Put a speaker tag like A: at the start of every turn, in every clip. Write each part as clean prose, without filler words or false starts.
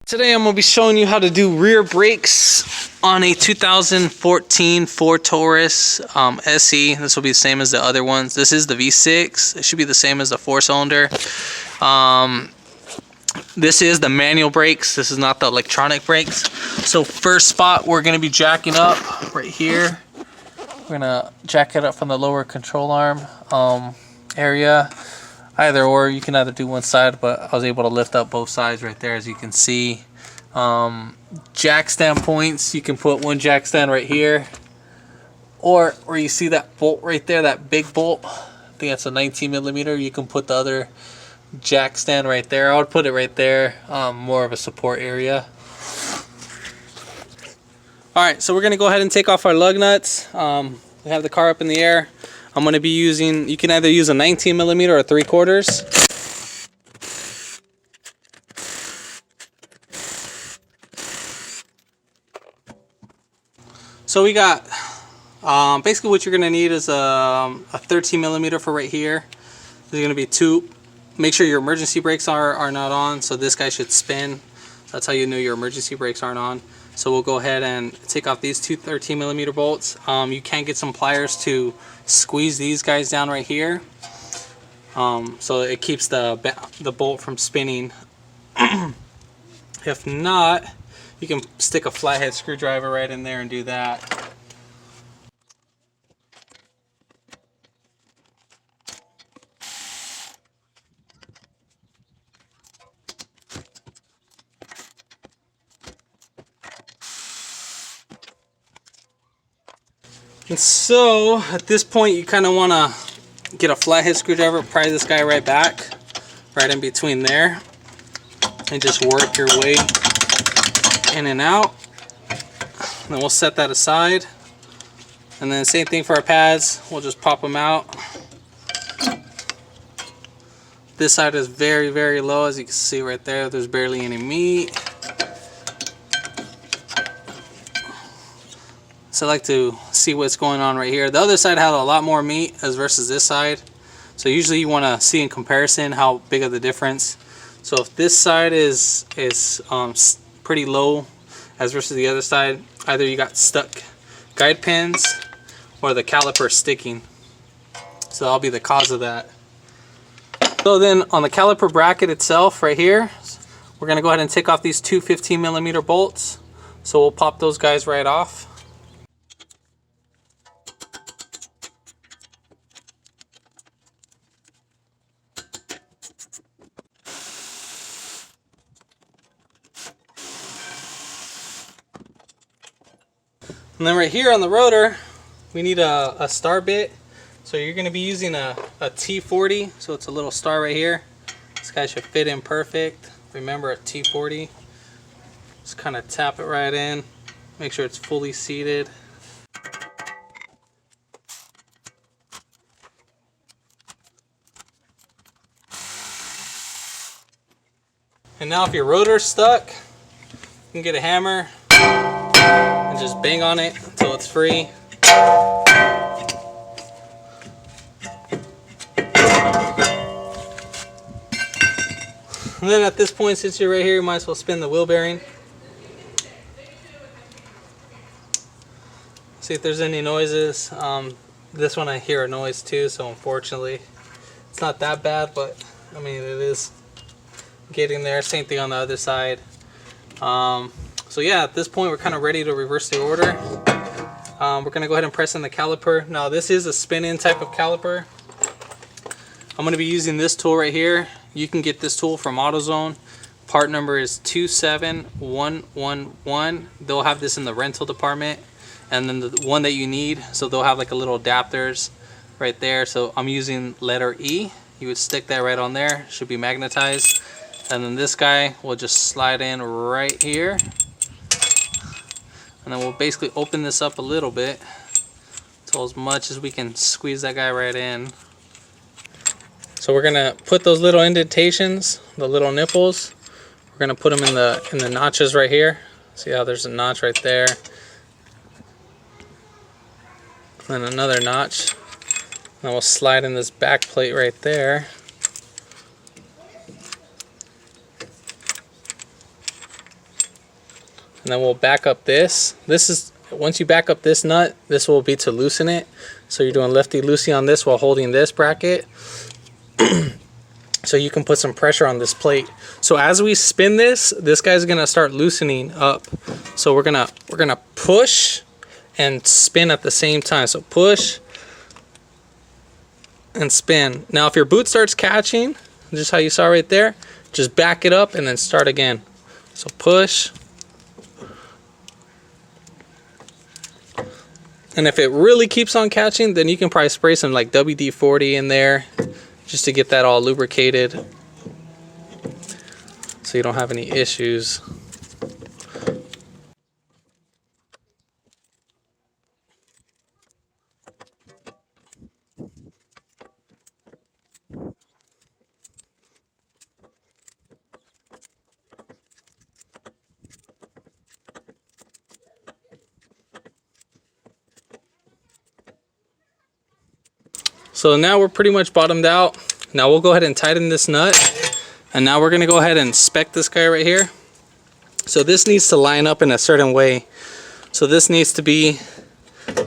A: Today I'm going to be showing you how to do rear brakes on a 2014 Ford Taurus SE. This will be the same as the other ones. This is the V6. It should be the same as the 4-cylinder. This is the manual brakes. This is not the electronic brakes. So first spot, we're going to be jacking up right here. We're going to jack it up from the lower control arm area. Either or, you can either do one side, but I was able to lift up both sides right there, as you can see. Jack stand points, you can put one jack stand right here, or where you see that bolt right there, that big bolt, I think that's a 19mm, you can put the other jack stand right there. I would put it right there, more of a support area. Alright, so we're going to go ahead and take off our lug nuts. We have the car up in the air. I'm going to be using, you can either use a 19mm or a 3/4. So we got, basically what you're going to need is a 13mm for right here. There's going to be two. Make sure your emergency brakes are not on, so this guy should spin. That's how you know your emergency brakes aren't on. So we'll go ahead and take off these two 13mm bolts. You can get some pliers to squeeze these guys down right here, so it keeps the bolt from spinning. If not, you can stick a flathead screwdriver right in there and do that. And so at this point, you kind of want to get a flathead screwdriver, pry this guy right back, right in between there, and just work your way in and out. And then we'll set that aside. And then same thing for our pads, we'll just pop them out. This side is very, very low, as you can see right there. There's barely any meat. So I like to see what's going on right here. The other side had a lot more meat as versus this side. So usually you want to see in comparison how big of the difference. So if this side is pretty low as versus the other side, either you got stuck guide pins or the caliper sticking. So that'll be the cause of that. So then on the caliper bracket itself right here, we're going to go ahead and take off these two 15mm bolts. So we'll pop those guys right off. And then right here on the rotor, we need a star bit. So you're going to be using a T40. So it's a little star right here. This guy should fit in perfect. Remember, a T40. Just kind of tap it right in. Make sure it's fully seated. And now if your rotor's stuck, you can get a hammer and just bang on it until it's free. And then at this point, since you're right here, you might as well spin the wheel bearing. See if there's any noises. This one I hear a noise too, so unfortunately it's not that bad, but I mean, it is getting there. Same thing on the other side. So yeah, at this point we're kind of ready to reverse the order. We're going to go ahead and press in the caliper. Now this is a spin-in type of caliper. I'm going to be using this tool right here. You can get this tool from AutoZone. Part number is 27111. They'll have this in the rental department. And then the one that you need, so they'll have like a little adapters right there. So I'm using letter E. You would stick that right on there. Should be magnetized. And then this guy will just slide in right here. And then we'll basically open this up a little bit, so as much as we can squeeze that guy right in. So we're gonna put those little indentations, the little nipples, we're gonna put them in the notches right here. See how there's a notch right there, and then another notch. Then we'll slide in this back plate right there. And then we'll back up this. This is, once you back up this nut, this will be to loosen it. So you're doing lefty-loosey on this while holding this bracket. So you can put some pressure on this plate. So as we spin this, this guy's gonna start loosening up. So we're gonna push and spin at the same time. So push and spin. Now if your boot starts catching, just how you saw right there, just back it up and then start again. So push. And if it really keeps on catching, then you can probably spray some like WD-40 in there just to get that all lubricated so you don't have any issues. So now we're pretty much bottomed out. Now we'll go ahead and tighten this nut. And now we're gonna go ahead and spec this guy right here. So this needs to line up in a certain way. So this needs to be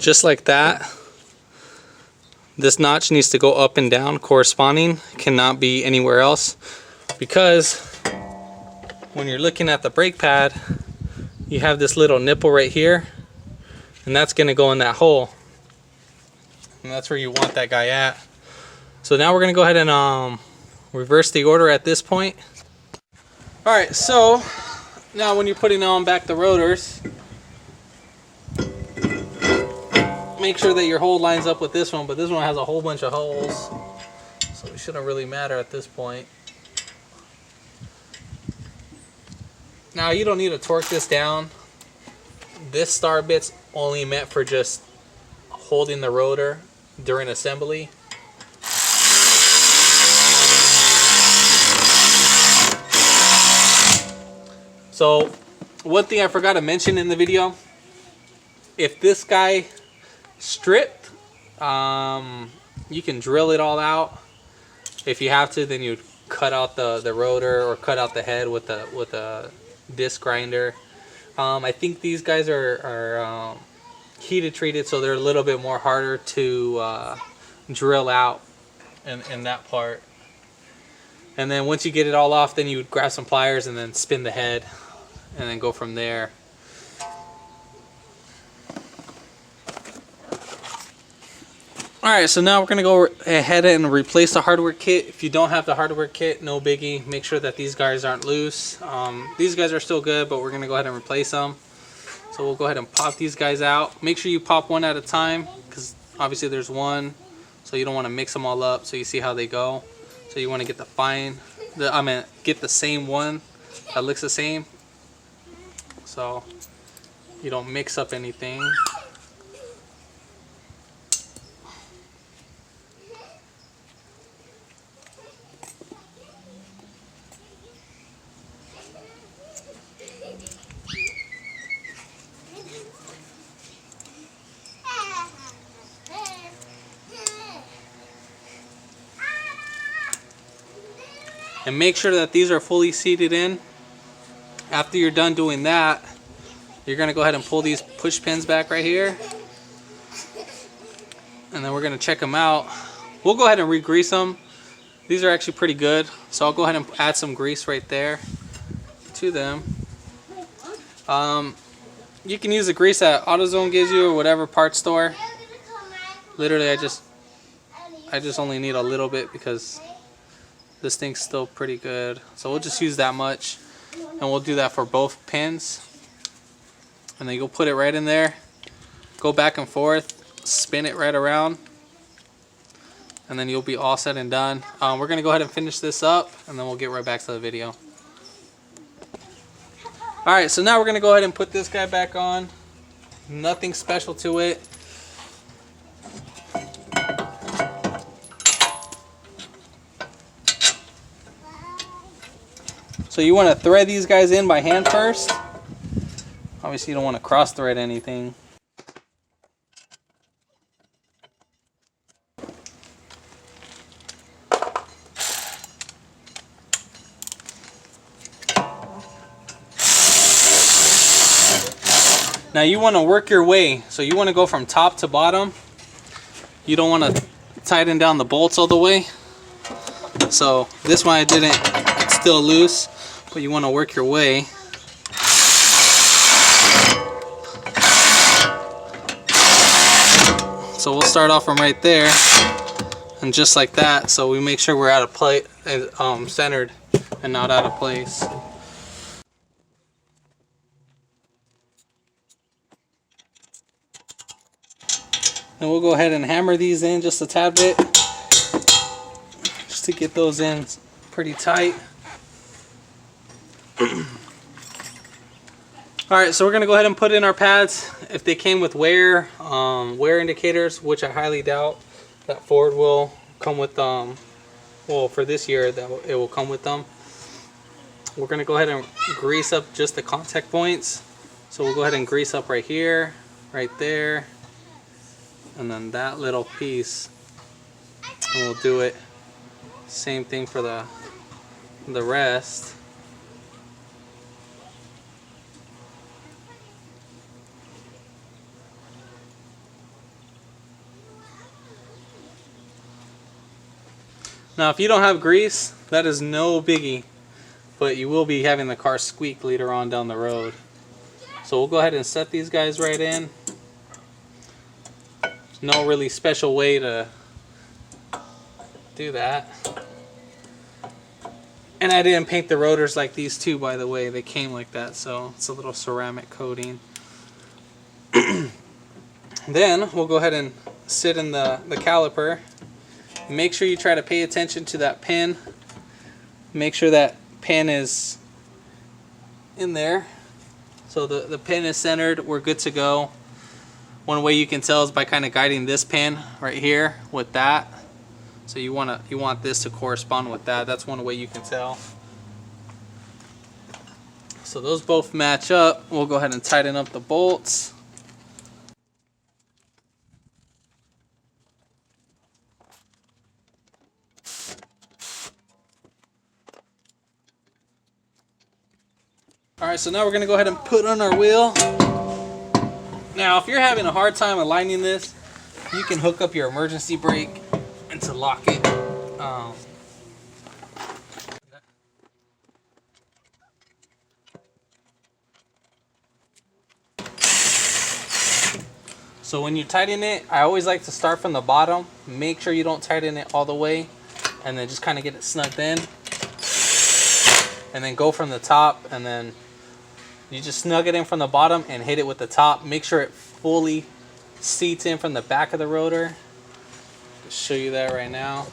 A: just like that. This notch needs to go up and down corresponding, cannot be anywhere else. Because when you're looking at the brake pad, you have this little nipple right here, and that's gonna go in that hole. And that's where you want that guy at. So now we're gonna go ahead and reverse the order at this point. All right, so now when you're putting on back the rotors, make sure that your hole lines up with this one, but this one has a whole bunch of holes, so it shouldn't really matter at this point. Now you don't need to torque this down. This star bit's only meant for just holding the rotor during assembly. So one thing I forgot to mention in the video, if this guy stripped, you can drill it all out. If you have to, then you cut out the rotor or cut out the head with a disc grinder. I think these guys are heated treated, so they're a little bit more harder to drill out in that part. And then once you get it all off, then you would grab some pliers and then spin the head and then go from there. Alright, so now we're going to go ahead and replace the hardware kit. If you don't have the hardware kit, no biggie. Make sure that these guys aren't loose. These guys are still good, but we're going to go ahead and replace them. So we'll go ahead and pop these guys out. Make sure you pop one at a time, because obviously there's one, so you don't want to mix them all up. So you see how they go. So you want to get get the same one that looks the same, so you don't mix up anything. And make sure that these are fully seated in. After you're done doing that, you're going to go ahead and pull these push pins back right here. And then we're going to check them out. We'll go ahead and re-grease them. These are actually pretty good. So I'll go ahead and add some grease right there to them. You can use the grease that AutoZone gives you or whatever parts store. Literally, I just only need a little bit because this thing's still pretty good. So we'll just use that much, and we'll do that for both pins. And then you'll put it right in there, go back and forth, spin it right around, and then you'll be all set and done. We're gonna go ahead and finish this up, and then we'll get right back to the video. Alright, so now we're gonna go ahead and put this guy back on. Nothing special to it. So you want to thread these guys in by hand first. Obviously you don't want to cross thread anything. Now you want to work your way, so you want to go from top to bottom. You don't want to tighten down the bolts all the way. So this one I didn't, it's still loose, but you want to work your way. So we'll start off from right there, and just like that, so we make sure we're out of place, centered and not out of place. And we'll go ahead and hammer these in just a tad bit, just to get those in pretty tight. Alright, so we're going to go ahead and put in our pads. If they came with wear indicators, which I highly doubt that Ford will come with, well, for this year that it will come with them. We're going to go ahead and grease up just the contact points. So we'll go ahead and grease up right here, right there, and then that little piece, and we'll do it same thing for the rest. Now if you don't have grease, that is no biggie, but you will be having the car squeak later on down the road. So we'll go ahead and set these guys right in. No really special way to do that. And I didn't paint the rotors like these two, by the way. They came like that, so it's a little ceramic coating. Then we'll go ahead and sit in the caliper. Make sure you try to pay attention to that pin. Make sure that pin is in there. So the pin is centered, we're good to go. One way you can tell is by kind of guiding this pin right here with that. So you want this to correspond with that. That's one way you can tell. So those both match up. We'll go ahead and tighten up the bolts. Alright, so now we're going to go ahead and put on our wheel. Now, if you're having a hard time aligning this, you can hook up your emergency brake and to lock it. So when you tighten it, I always like to start from the bottom. Make sure you don't tighten it all the way, and then just kind of get it snugged in. And then go from the top, and then you just snug it in from the bottom and hit it with the top. Make sure it fully seats in from the back of the rotor. I'll show you that right now.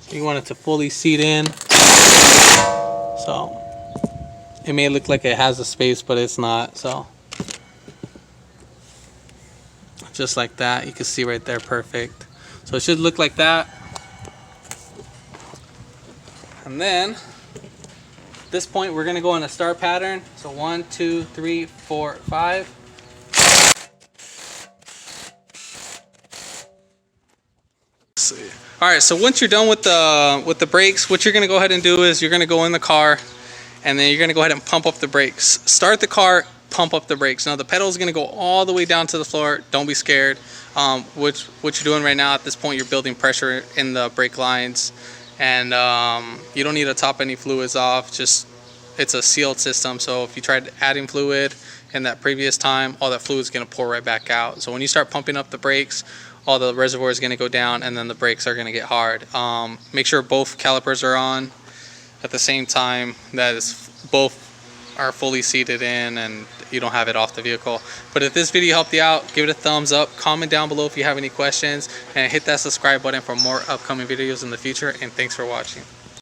A: You want it to fully seat in. So it may look like it has a space, but it's not. So just like that, you can see right there, perfect. So it should look like that. And then at this point we're gonna go in a start pattern. So 1, 2, 3, 4, 5. All right, so once you're done with the brakes, what you're gonna go ahead and do is you're gonna go in the car, and then you're gonna go ahead and pump up the brakes. Start the car, pump up the brakes. Now the pedal is gonna go all the way down to the floor. Don't be scared. What you're doing right now at this point, you're building pressure in the brake lines, and you don't need to top any fluids off. Just it's a sealed system, so if you tried adding fluid in that previous time, all that fluid is gonna pour right back out. So when you start pumping up the brakes, all the reservoir is going to go down, and then the brakes are going to get hard. Make sure both calipers are on at the same time. That is, both are fully seated in, and you don't have it off the vehicle. But if this video helped you out, give it a thumbs up, comment down below if you have any questions, and hit that subscribe button for more upcoming videos in the future. And thanks for watching.